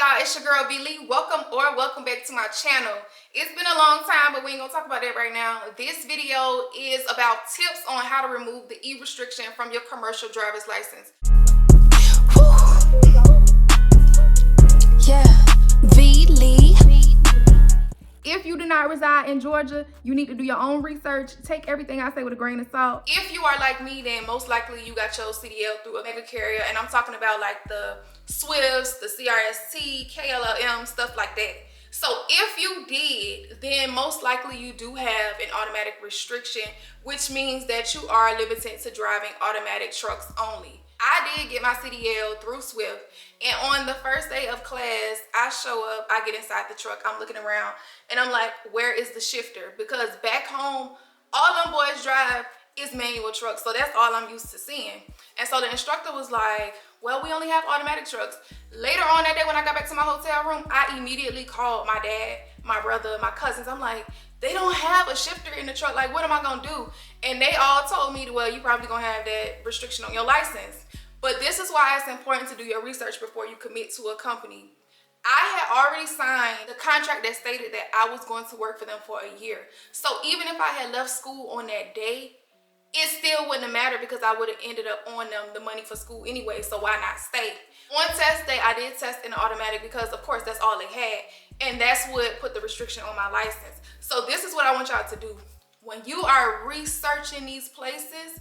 y'all? It's your girl B Lee. Welcome back to my channel. It's been a long time, but we ain't gonna talk about that right now. This video is about tips on how to remove the E restriction from your commercial driver's license. Yeah, V Lee. If you do not reside in Georgia, you need to do your own research. Take everything I say with a grain of salt. If you are like me, then most likely you got your CDL through a mega carrier, and I'm talking about like the Swifts, the CRST, KLLM, stuff like that. So if you did, then most likely you do have an automatic restriction, which means that you are limited to driving automatic trucks only. I did get my CDL through Swift, and on the first day of class, I show up, I get inside the truck, I'm looking around, and I'm like, where is the shifter? Because back home, all them boys drive is manual trucks, so that's all I'm used to seeing. And so the instructor was like, well, we only have automatic trucks. Later on that day when I got back to my hotel room, I immediately called my dad, my brother, my cousins. I'm like, they don't have a shifter in the truck. Like, what am I gonna do? And they all told me, well, you probably gonna have that restriction on your license. But this is why it's important to do your research before you commit to a company. I had already signed the contract that stated that I was going to work for them for a year. So even if I had left school on that day, it still wouldn't have mattered because I would have ended up on them the money for school anyway, so why not stay? On test day, I did test in the automatic because, of course, that's all they had, and that's what put the restriction on my license. So this is what I want y'all to do. When you are researching these places,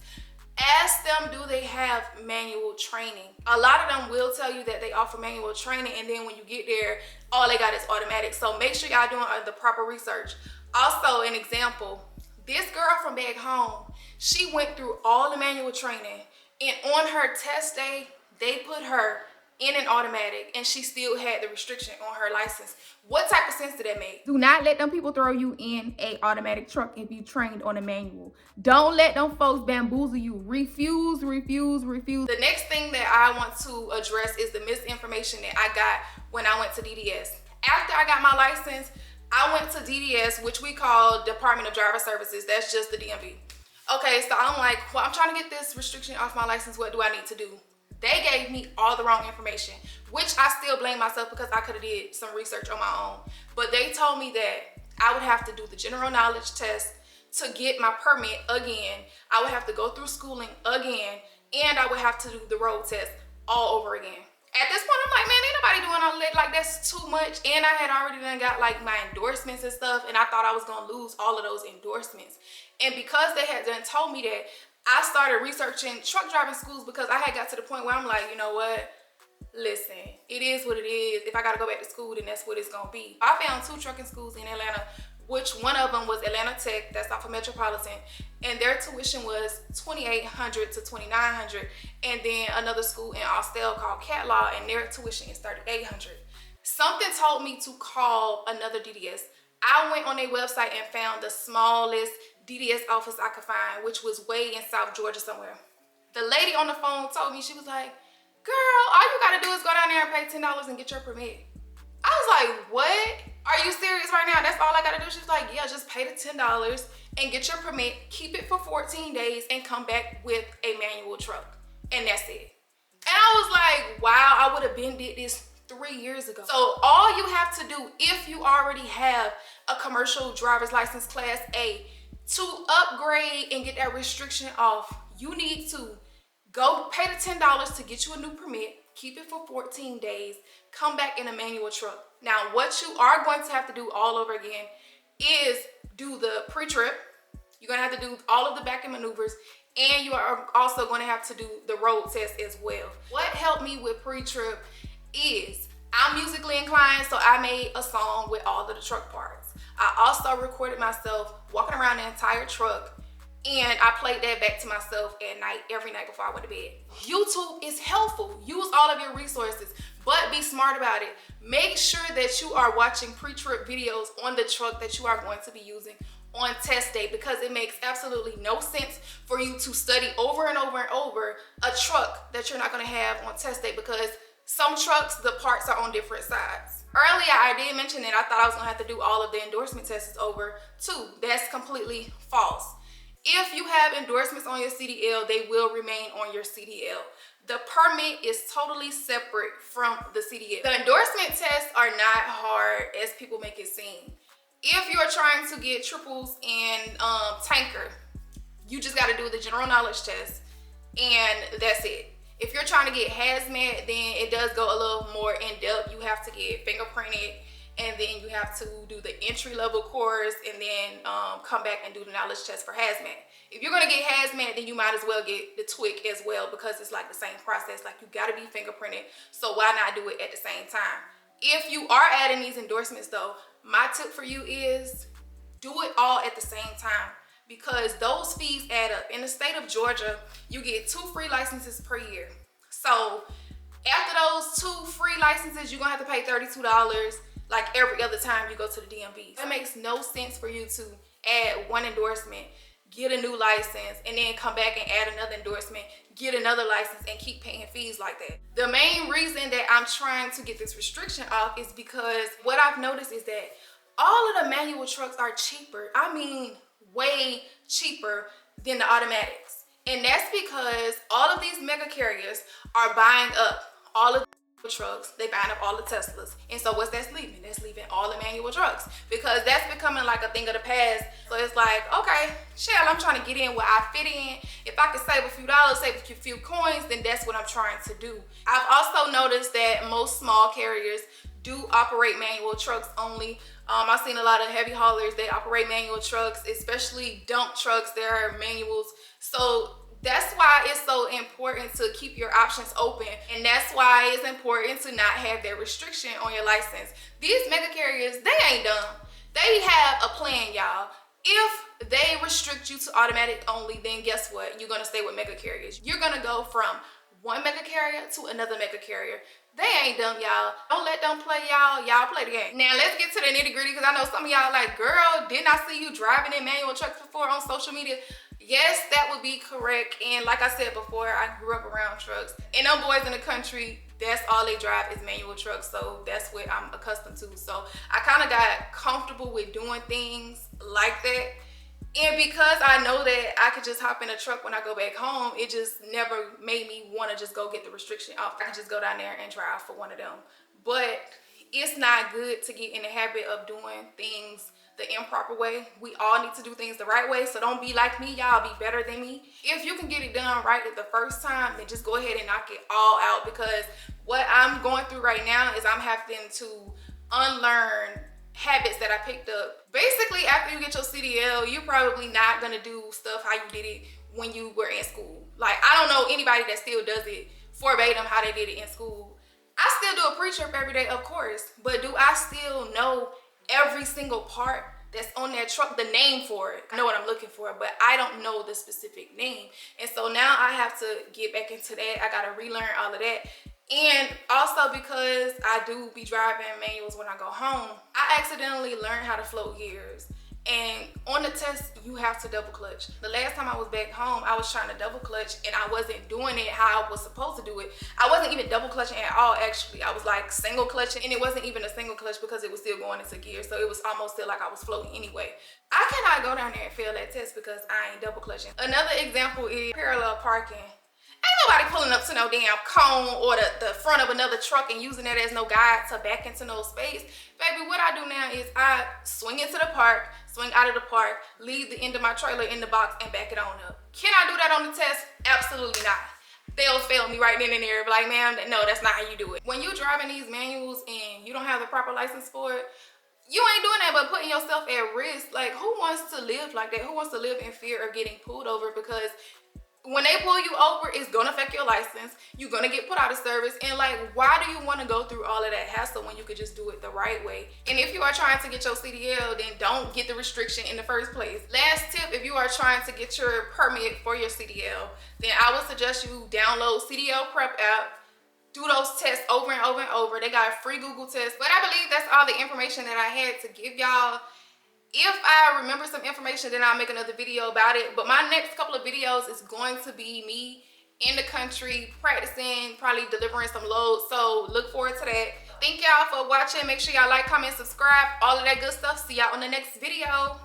ask them, do they have manual training? A lot of them will tell you that they offer manual training, and then when you get there, all they got is automatic. So make sure y'all doing the proper research. Also, an example, this girl from back home, she went through all the manual training, and on her test day, they put her in an automatic, and she still had the restriction on her license. What type of sense did that make? Do not let them people throw you in a automatic truck if you trained on a manual. Don't let them folks bamboozle you. Refuse. The next thing that I want to address is the misinformation that I got when I went to DDS. After I got my license, I went to DDS, which we call Department of Driver Services. That's just the DMV. Okay, so I'm like, well, I'm trying to get this restriction off my license. What do I need to do? They gave me all the wrong information, which I still blame myself because I could have did some research on my own. But they told me that I would have to do the general knowledge test to get my permit again. I would have to go through schooling again, and I would have to do the road test all over again. At this point, I'm like, man, ain't nobody doing all that. Like, that's too much. And I had already done got like my endorsements and stuff, and I thought I was gonna lose all of those endorsements. And because they had done told me that, I started researching truck driving schools because I had got to the point where I'm like, you know what? Listen, it is what it is. If I gotta go back to school, then that's what it's gonna be. I found 2 trucking schools in Atlanta, which one of them was Atlanta Tech, that's off of Metropolitan, and their tuition was $2,800 to $2,900. And then another school in Austell called Cat Law, and their tuition is $3,800. Something told me to call another DDS. I went on their website and found the smallest DDS office I could find, which was way in South Georgia somewhere. The lady on the phone told me, she was like, girl, all you gotta do is go down there and pay $10 and get your permit. I was like, what? Are you serious right now? That's all I gotta do? She was like, yeah, just pay the $10 and get your permit, keep it for 14 days, and come back with a manual truck. And that's it. And I was like, wow, I would have been did this 3 years ago. So all you have to do, if you already have a commercial driver's license class A, to upgrade and get that restriction off, you need to go pay the $10 to get you a new permit, keep it for 14 days, come back in a manual truck. Now, what you are going to have to do all over again is do the pre-trip. You're gonna have to do all of the back-end maneuvers, and you are also gonna have to do the road test as well. What helped me with pre-trip is I'm musically inclined, so I made a song with all of the truck parts. I also recorded myself walking around the entire truck, and I played that back to myself at night, every night before I went to bed. YouTube is helpful. Use all of your resources, but be smart about it. Make sure that you are watching pre-trip videos on the truck that you are going to be using on test day, because it makes absolutely no sense for you to study over and over and over a truck that you're not going to have on test day, because some trucks, the parts are on different sides. Earlier, I did mention that I thought I was gonna have to do all of the endorsement tests over too. That's completely false. If you have endorsements on your CDL, they will remain on your CDL. The permit is totally separate from the CDL. The endorsement tests are not hard as people make it seem. If you're trying to get triples in tanker, you just got to do the general knowledge test, and that's it. If you're trying to get hazmat, then it does go a little more in depth. You have to get fingerprinted, and then you have to do the entry level course, and then come back and do the knowledge test for hazmat. If you're gonna get hazmat, then you might as well get the TWIC as well, because it's like the same process. Like, you gotta be fingerprinted, so why not do it at the same time? If you are adding these endorsements though, my tip for you is do it all at the same time, because those fees add up. In the state of Georgia, you get 2 free licenses per year. So after those 2 free licenses, you're gonna have to pay $32 like every other time you go to the DMV. It makes no sense for you to add 1 endorsement, get a new license, and then come back and add another endorsement, get another license, and keep paying fees like that. The main reason that I'm trying to get this restriction off is because what I've noticed is that all of the manual trucks are cheaper. I mean, way cheaper than the automatics. And that's because all of these mega carriers are buying up all of the trucks. They buying up all the Teslas. And so what's that's leaving? That's leaving all the manual trucks, because that's becoming like a thing of the past. So it's like, okay, shell, I'm trying to get in where I fit in. If I can save a few dollars, save a few coins, then that's what I'm trying to do. I've also noticed that most small carriers do operate manual trucks only. I've seen a lot of heavy haulers that operate manual trucks, especially dump trucks. There are manuals. So that's why it's so important to keep your options open. And that's why it's important to not have that restriction on your license. These mega carriers, they ain't dumb. They have a plan, y'all. If they restrict you to automatic only, then guess what? You're gonna stay with mega carriers. You're gonna go from one mega carrier to another mega carrier. They ain't dumb, y'all. Don't let them play y'all. Y'all play the game. Now let's get to the nitty gritty, because I know some of y'all like, girl, didn't I see you driving in manual trucks before on social media? Yes, that would be correct. And like I said before, I grew up around trucks. And them boys in the country, that's all they drive is manual trucks. So that's what I'm accustomed to. So I kind of got comfortable with doing things like that. And because I know that I could just hop in a truck when I go back home, it just never made me want to just go get the restriction off. I could just go down there and drive for one of them. But it's not good to get in the habit of doing things the improper way. We all need to do things the right way. So don't be like me, y'all. Be better than me. If you can get it done right the first time, then just go ahead and knock it all out, because what I'm going through right now is I'm having to unlearn habits that I picked up. Basically, after you get your CDL, you're probably not gonna do stuff how you did it when you were in school. Like, I don't know anybody that still does it verbatim how they did it in school. I still do a pre-trip every day, of course, but do I still know every single part that's on that truck, the name for it? I know what I'm looking for, but I don't know the specific name. And so now I have to get back into that. I gotta relearn all of that. And also, because I do be driving manuals when I go home, I accidentally learned how to float gears. And on the test, you have to double clutch. The last time I was back home, I was trying to double clutch and I wasn't doing it how I was supposed to do it. I wasn't even double clutching at all, actually. I was like single clutching, and it wasn't even a single clutch because it was still going into gear. So it was almost still like I was floating anyway. I cannot go down there and fail that test because I ain't double clutching. Another example is parallel parking. Ain't nobody pulling up to no damn cone or the front of another truck and using that as no guide to back into no space. Baby, what I do now is I swing into the park, swing out of the park, leave the end of my trailer in the box, and back it on up. Can I do that on the test? Absolutely not. They'll fail me right then and there. Be like, ma'am, no, that's not how you do it. When you're driving these manuals and you don't have the proper license for it, you ain't doing that but putting yourself at risk. Like, who wants to live like that? Who wants to live in fear of getting pulled over? Because when they pull you over, it's gonna affect your license. You're gonna get put out of service. And like, why do you want to go through all of that hassle when you could just do it the right way? And if you are trying to get your CDL, then don't get the restriction in the first place. Last tip, if you are trying to get your permit for your CDL, then I would suggest you download CDL Prep app, do those tests over and over and over. They got a free Google test. But I believe that's all the information that I had to give y'all. If I remember some information, then I'll make another video about it. But my next couple of videos is going to be me in the country practicing, probably delivering some loads. So look forward to that. Thank y'all for watching. Make sure y'all like, comment, subscribe, all of that good stuff. See y'all on the next video.